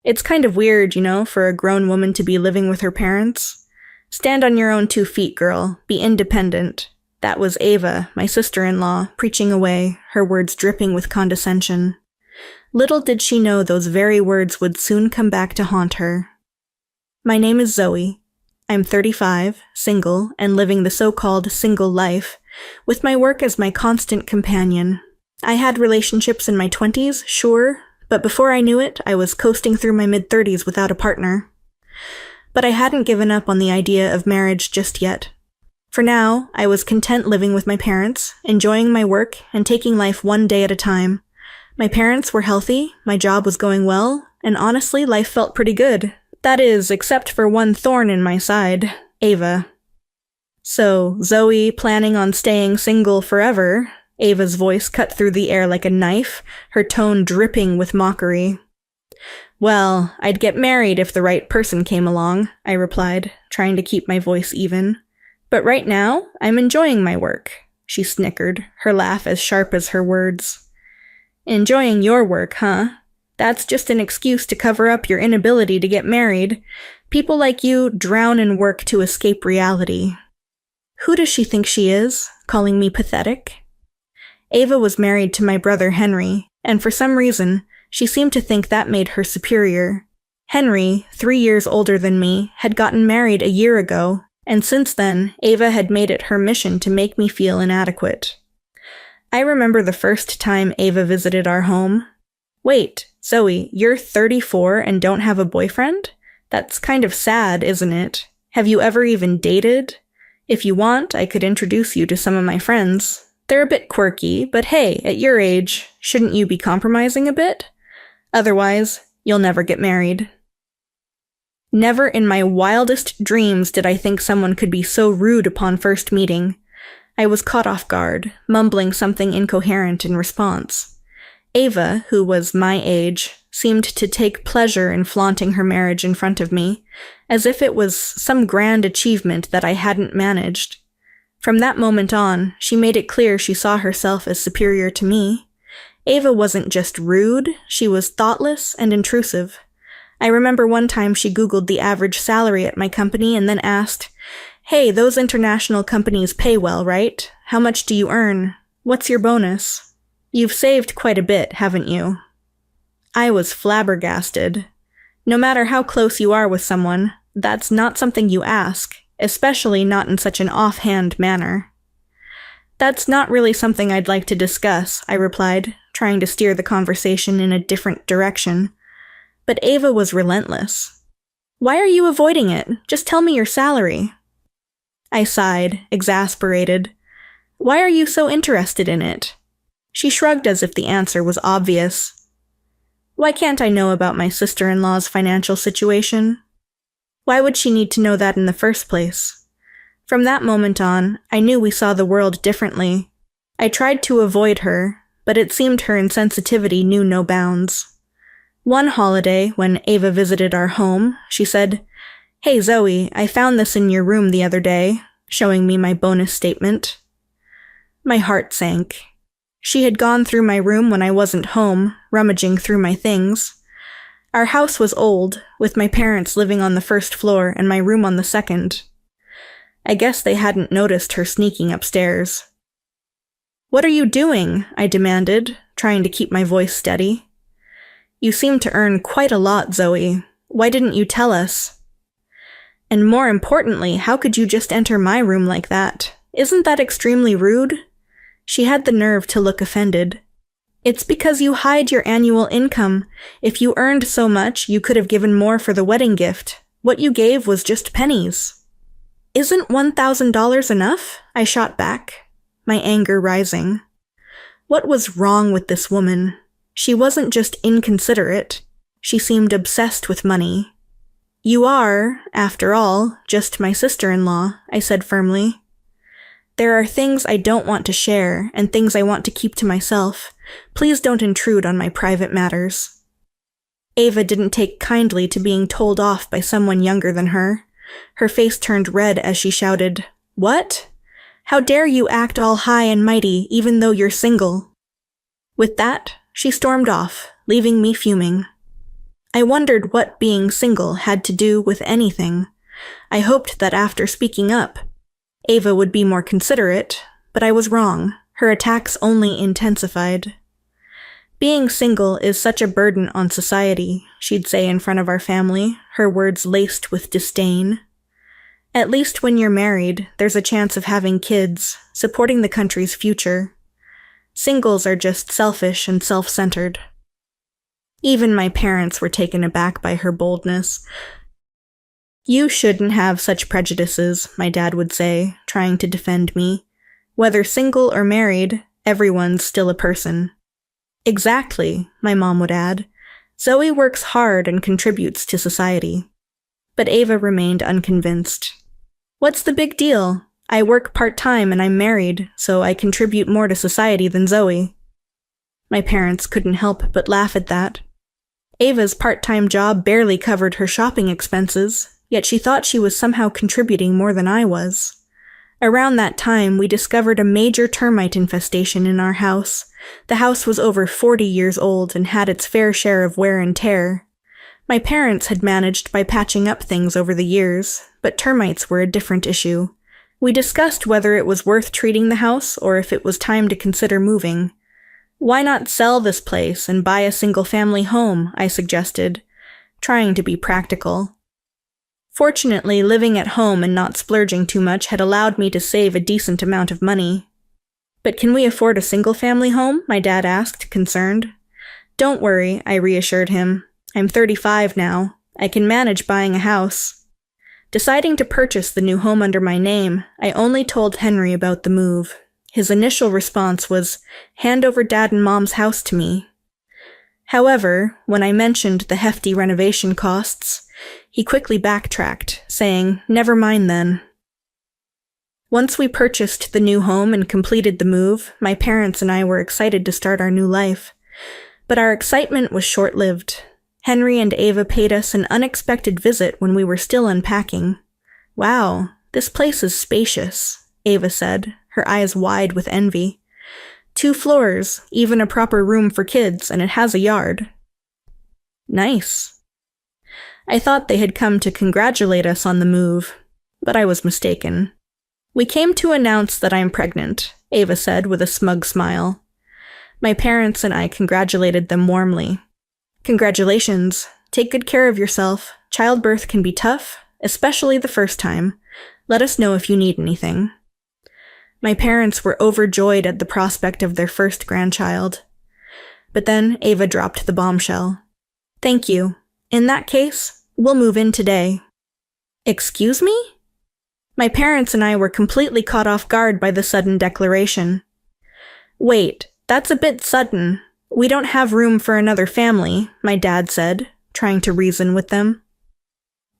It's kind of weird, for a grown woman to be living with her parents. Stand on your own 2 feet, girl. Be independent. That was Ava, my sister-in-law, preaching away, her words dripping with condescension. Little did she know those very words would soon come back to haunt her. My name is Zoe. I'm 35, single, and living the so-called single life, with my work as my constant companion. I had relationships in my 20s, sure, but before I knew it, I was coasting through my mid-30s without a partner. But I hadn't given up on the idea of marriage just yet. For now, I was content living with my parents, enjoying my work, and taking life one day at a time. My parents were healthy, my job was going well, and honestly, life felt pretty good. That is, except for one thorn in my side, Ava. So, Zoe planning on staying single forever? Ava's voice cut through the air like a knife, her tone dripping with mockery. Well, I'd get married if the right person came along, I replied, trying to keep my voice even. But right now, I'm enjoying my work, she snickered, her laugh as sharp as her words. Enjoying your work, huh? That's just an excuse to cover up your inability to get married. People like you drown in work to escape reality. Who does she think she is, calling me pathetic? Ava was married to my brother Henry, and for some reason, she seemed to think that made her superior. Henry, 3 years older than me, had gotten married a year ago, and since then, Ava had made it her mission to make me feel inadequate. I remember the first time Ava visited our home. Wait, Zoe, you're 34 and don't have a boyfriend? That's kind of sad, isn't it? Have you ever even dated? If you want, I could introduce you to some of my friends. They're a bit quirky, but hey, at your age, shouldn't you be compromising a bit? Otherwise, you'll never get married. Never in my wildest dreams did I think someone could be so rude upon first meeting. I was caught off guard, mumbling something incoherent in response. Ava, who was my age, seemed to take pleasure in flaunting her marriage in front of me, as if it was some grand achievement that I hadn't managed. From that moment on, she made it clear she saw herself as superior to me. Ava wasn't just rude, she was thoughtless and intrusive. I remember one time she Googled the average salary at my company and then asked, "Hey, those international companies pay well, right? How much do you earn? What's your bonus? You've saved quite a bit, haven't you?" I was flabbergasted. No matter how close you are with someone, that's not something you ask, especially not in such an offhand manner. "That's not really something I'd like to discuss," I replied, trying to steer the conversation in a different direction. But Ava was relentless. "Why are you avoiding it? Just tell me your salary." I sighed, exasperated. "Why are you so interested in it?" She shrugged as if the answer was obvious. "Why can't I know about my sister-in-law's financial situation?" Why would she need to know that in the first place? From that moment on, I knew we saw the world differently. I tried to avoid her, but it seemed her insensitivity knew no bounds. One holiday, when Ava visited our home, she said, "Hey Zoe, I found this in your room the other day," showing me my bonus statement. My heart sank. She had gone through my room when I wasn't home, rummaging through my things. Our house was old, with my parents living on the first floor and my room on the second. I guess they hadn't noticed her sneaking upstairs. "What are you doing?" I demanded, trying to keep my voice steady. "You seem to earn quite a lot, Zoe. Why didn't you tell us? And more importantly, how could you just enter my room like that? Isn't that extremely rude?" She had the nerve to look offended. "It's because you hide your annual income. If you earned so much, you could have given more for the wedding gift. What you gave was just pennies." "Isn't $1,000 enough?" I shot back, my anger rising. What was wrong with this woman? She wasn't just inconsiderate. She seemed obsessed with money. "You are, after all, just my sister-in-law," I said firmly. "There are things I don't want to share, and things I want to keep to myself. Please don't intrude on my private matters." Ava didn't take kindly to being told off by someone younger than her. Her face turned red as she shouted, "What? How dare you act all high and mighty even though you're single?" With that, she stormed off, leaving me fuming. I wondered what being single had to do with anything. I hoped that after speaking up, Ava would be more considerate, but I was wrong. Her attacks only intensified. Being single is such a burden on society, she'd say in front of our family, her words laced with disdain. At least when you're married, there's a chance of having kids, supporting the country's future. Singles are just selfish and self-centered. Even my parents were taken aback by her boldness. You shouldn't have such prejudices, my dad would say, trying to defend me. Whether single or married, everyone's still a person. Exactly, my mom would add. Zoe works hard and contributes to society. But Ava remained unconvinced. What's the big deal? I work part-time and I'm married, so I contribute more to society than Zoe. My parents couldn't help but laugh at that. Ava's part-time job barely covered her shopping expenses, yet she thought she was somehow contributing more than I was. Around that time, we discovered a major termite infestation in our house. The house was over 40 years old and had its fair share of wear and tear. My parents had managed by patching up things over the years, but termites were a different issue. We discussed whether it was worth treating the house or if it was time to consider moving. Why not sell this place and buy a single-family home, I suggested, trying to be practical. Fortunately, living at home and not splurging too much had allowed me to save a decent amount of money. But can we afford a single-family home? My dad asked, concerned. Don't worry, I reassured him. I'm 35 now. I can manage buying a house. Deciding to purchase the new home under my name, I only told Henry about the move. His initial response was, hand over Dad and Mom's house to me. However, when I mentioned the hefty renovation costs, he quickly backtracked, saying, never mind then. Once we purchased the new home and completed the move, my parents and I were excited to start our new life. But our excitement was short-lived. Henry and Ava paid us an unexpected visit when we were still unpacking. Wow, this place is spacious, Ava said, her eyes wide with envy. 2 floors, even a proper room for kids, and it has a yard. Nice. I thought they had come to congratulate us on the move, but I was mistaken. We came to announce that I'm pregnant, Ava said with a smug smile. My parents and I congratulated them warmly. Congratulations. Take good care of yourself. Childbirth can be tough, especially the first time. Let us know if you need anything. My parents were overjoyed at the prospect of their first grandchild. But then Ava dropped the bombshell. Thank you. In that case, we'll move in today. Excuse me? My parents and I were completely caught off guard by the sudden declaration. Wait, that's a bit sudden. We don't have room for another family, my dad said, trying to reason with them.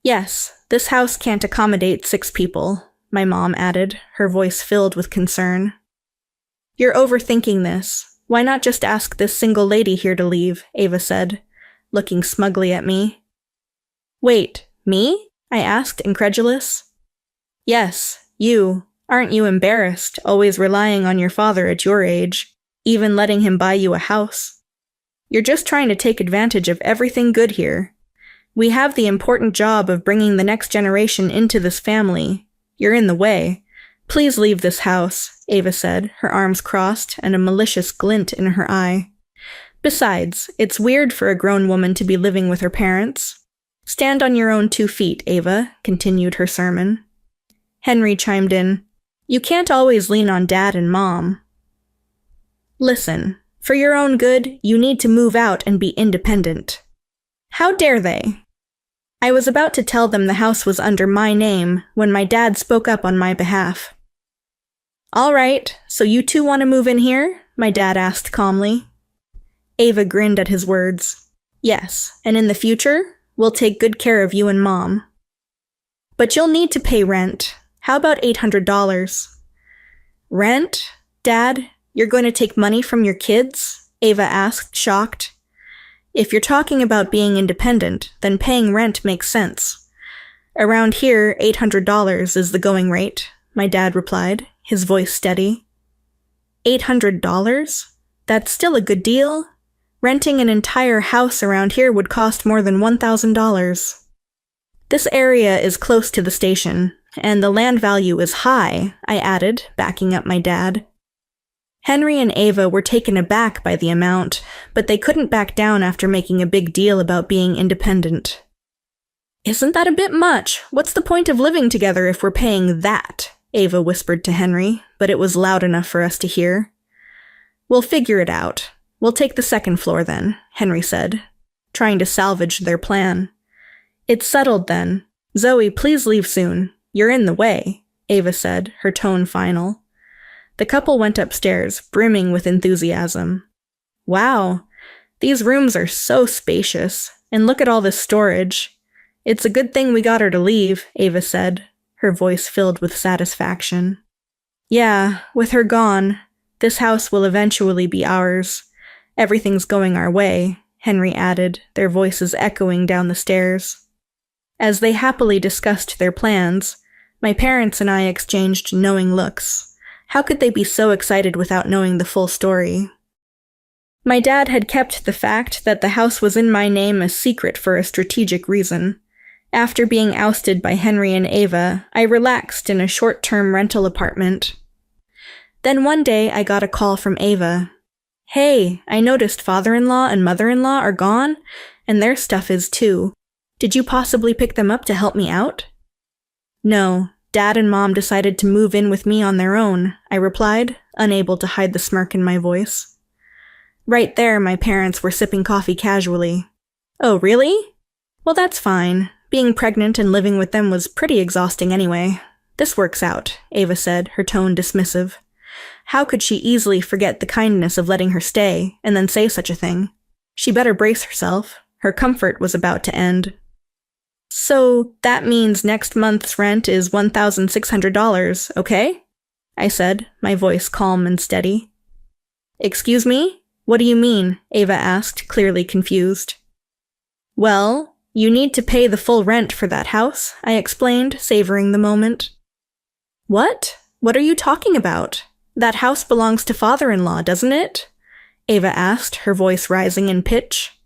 Yes, this house can't accommodate 6 people, my mom added, her voice filled with concern. You're overthinking this. Why not just ask this single lady here to leave, Ava said, looking smugly at me. Wait, me? I asked, incredulous. Yes, you. Aren't you embarrassed, always relying on your father at your age? Even letting him buy you a house. You're just trying to take advantage of everything good here. We have the important job of bringing the next generation into this family. You're in the way. Please leave this house, Ava said, her arms crossed and a malicious glint in her eye. Besides, it's weird for a grown woman to be living with her parents. Stand on your own 2 feet, Ava, continued her sermon. Henry chimed in, You can't always lean on Dad and Mom. Listen, for your own good, you need to move out and be independent. How dare they? I was about to tell them the house was under my name when my dad spoke up on my behalf. All right, so you 2 want to move in here? My dad asked calmly. Ava grinned at his words. Yes, and in the future, we'll take good care of you and Mom. But you'll need to pay rent. How about $800? Rent? Dad? You're going to take money from your kids? Ava asked, shocked. If you're talking about being independent, then paying rent makes sense. Around here, $800 is the going rate, my dad replied, his voice steady. $800? That's still a good deal. Renting an entire house around here would cost more than $1,000. This area is close to the station, and the land value is high, I added, backing up my dad. Henry and Ava were taken aback by the amount, but they couldn't back down after making a big deal about being independent. Isn't that a bit much? What's the point of living together if we're paying that? Ava whispered to Henry, but it was loud enough for us to hear. We'll figure it out. We'll take the second floor then, Henry said, trying to salvage their plan. It's settled then. Zoe, please leave soon. You're in the way, Ava said, her tone final. The couple went upstairs, brimming with enthusiasm. Wow, these rooms are so spacious, and look at all this storage. It's a good thing we got her to leave, Ava said, her voice filled with satisfaction. Yeah, with her gone, this house will eventually be ours. Everything's going our way, Henry added, their voices echoing down the stairs. As they happily discussed their plans, my parents and I exchanged knowing looks. How could they be so excited without knowing the full story? My dad had kept the fact that the house was in my name a secret for a strategic reason. After being ousted by Henry and Ava, I relaxed in a short-term rental apartment. Then one day I got a call from Ava. Hey, I noticed father-in-law and mother-in-law are gone, and their stuff is too. Did you possibly pick them up to help me out? No. Dad and Mom decided to move in with me on their own, I replied, unable to hide the smirk in my voice. Right there, my parents were sipping coffee casually. Oh, really? Well, that's fine. Being pregnant and living with them was pretty exhausting anyway. This works out, Ava said, her tone dismissive. How could she easily forget the kindness of letting her stay, and then say such a thing? She better brace herself. Her comfort was about to end. So that means next month's rent is $1,600, okay? I said, my voice calm and steady. Excuse me? What do you mean? Ava asked, clearly confused. Well, you need to pay the full rent for that house, I explained, savoring the moment. What? What are you talking about? That house belongs to father-in-law, doesn't it? Ava asked, her voice rising in pitch.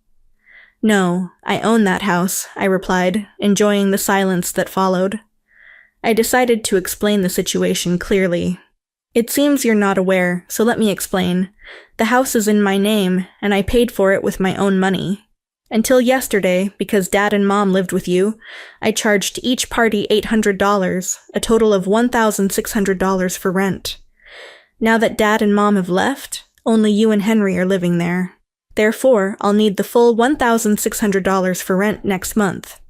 No, I own that house, I replied, enjoying the silence that followed. I decided to explain the situation clearly. It seems you're not aware, so let me explain. The house is in my name, and I paid for it with my own money. Until yesterday, because Dad and Mom lived with you, I charged each party $800, a total of $1,600 for rent. Now that Dad and Mom have left, only you and Henry are living there. Therefore, I'll need the full $1,600 for rent next month.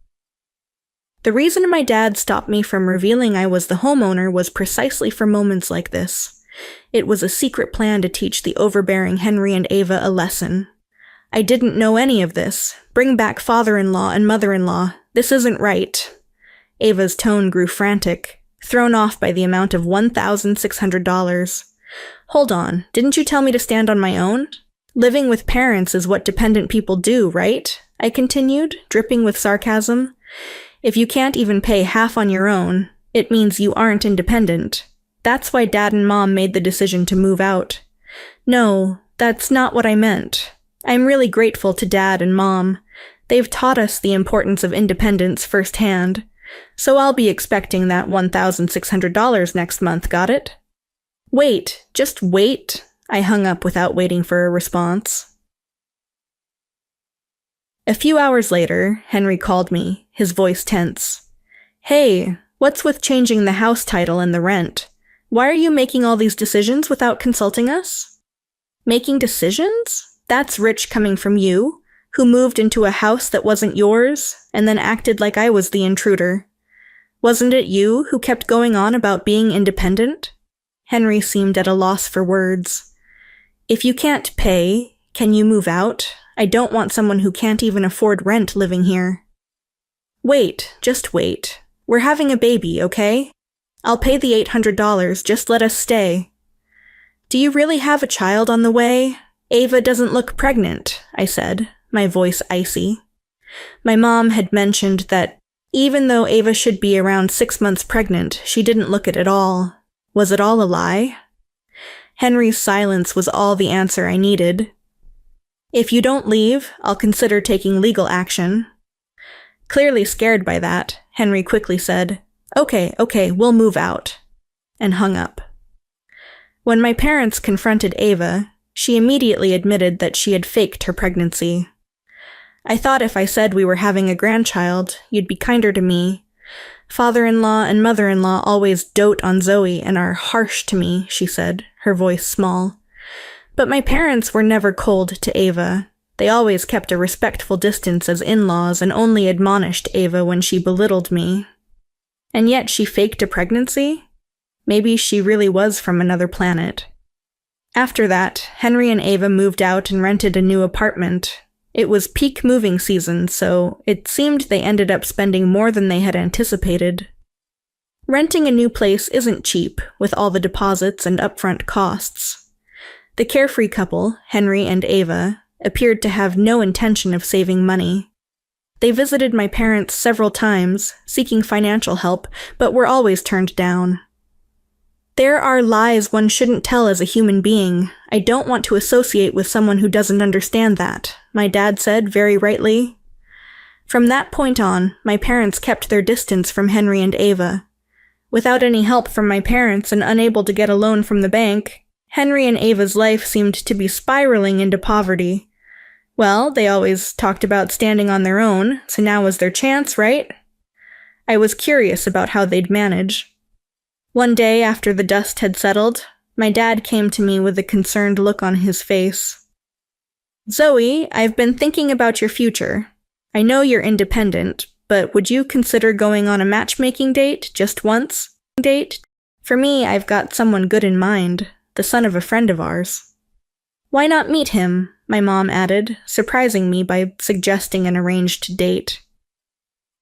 The reason my dad stopped me from revealing I was the homeowner was precisely for moments like this. It was a secret plan to teach the overbearing Henry and Ava a lesson. I didn't know any of this. Bring back father-in-law and mother-in-law. This isn't right. Ava's tone grew frantic, thrown off by the amount of $1,600. Hold on, didn't you tell me to stand on my own? Living with parents is what dependent people do, right? I continued, dripping with sarcasm. If you can't even pay half on your own, it means you aren't independent. That's why Dad and Mom made the decision to move out. No, that's not what I meant. I'm really grateful to Dad and Mom. They've taught us the importance of independence firsthand. So I'll be expecting that $1,600 next month, got it? Wait, just wait. I hung up without waiting for a response. A few hours later, Henry called me, his voice tense. Hey, what's with changing the house title and the rent? Why are you making all these decisions without consulting us? Making decisions? That's rich coming from you, who moved into a house that wasn't yours, and then acted like I was the intruder. Wasn't it you who kept going on about being independent? Henry seemed at a loss for words. If you can't pay, can you move out? I don't want someone who can't even afford rent living here. Wait, just wait. We're having a baby, okay? I'll pay the $800, just let us stay. Do you really have a child on the way? Ava doesn't look pregnant, I said, my voice icy. My mom had mentioned that even though Ava should be around 6 months pregnant, she didn't look it at all. Was it all a lie? Henry's silence was all the answer I needed. If you don't leave, I'll consider taking legal action. Clearly scared by that, Henry quickly said, Okay, we'll move out, and hung up. When my parents confronted Ava, she immediately admitted that she had faked her pregnancy. I thought if I said we were having a grandchild, you'd be kinder to me. Father-in-law and mother-in-law always dote on Zoe and are harsh to me, she said, her voice small. But my parents were never cold to Ava. They always kept a respectful distance as in-laws and only admonished Ava when she belittled me. And yet she faked a pregnancy? Maybe she really was from another planet. After that, Henry and Ava moved out and rented a new apartment. It was peak moving season, so it seemed they ended up spending more than they had anticipated. Renting a new place isn't cheap, with all the deposits and upfront costs. The carefree couple, Henry and Ava, appeared to have no intention of saving money. They visited my parents several times, seeking financial help, but were always turned down. There are lies one shouldn't tell as a human being. I don't want to associate with someone who doesn't understand that, my dad said very rightly. From that point on, my parents kept their distance from Henry and Ava. Without any help from my parents and unable to get a loan from the bank, Henry and Ava's life seemed to be spiraling into poverty. Well, they always talked about standing on their own, so now was their chance, right? I was curious about how they'd manage. One day after the dust had settled, my dad came to me with a concerned look on his face. Zoe, I've been thinking about your future. I know you're independent, but would you consider going on a matchmaking date just once? For me, I've got someone good in mind, the son of a friend of ours. Why not meet him? My mom added, surprising me by suggesting an arranged date.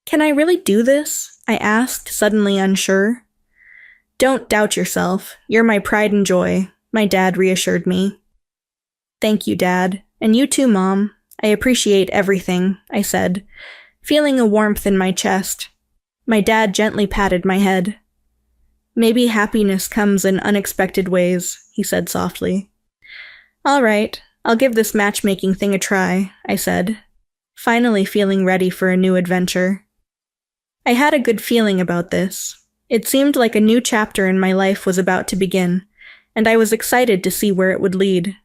Can I really do this? I asked, suddenly unsure. Don't doubt yourself. You're my pride and joy, my dad reassured me. Thank you, Dad. And you too, Mom. I appreciate everything, I said, feeling a warmth in my chest. My dad gently patted my head. Maybe happiness comes in unexpected ways, he said softly. All right, I'll give this matchmaking thing a try, I said, finally feeling ready for a new adventure. I had a good feeling about this. It seemed like a new chapter in my life was about to begin, and I was excited to see where it would lead.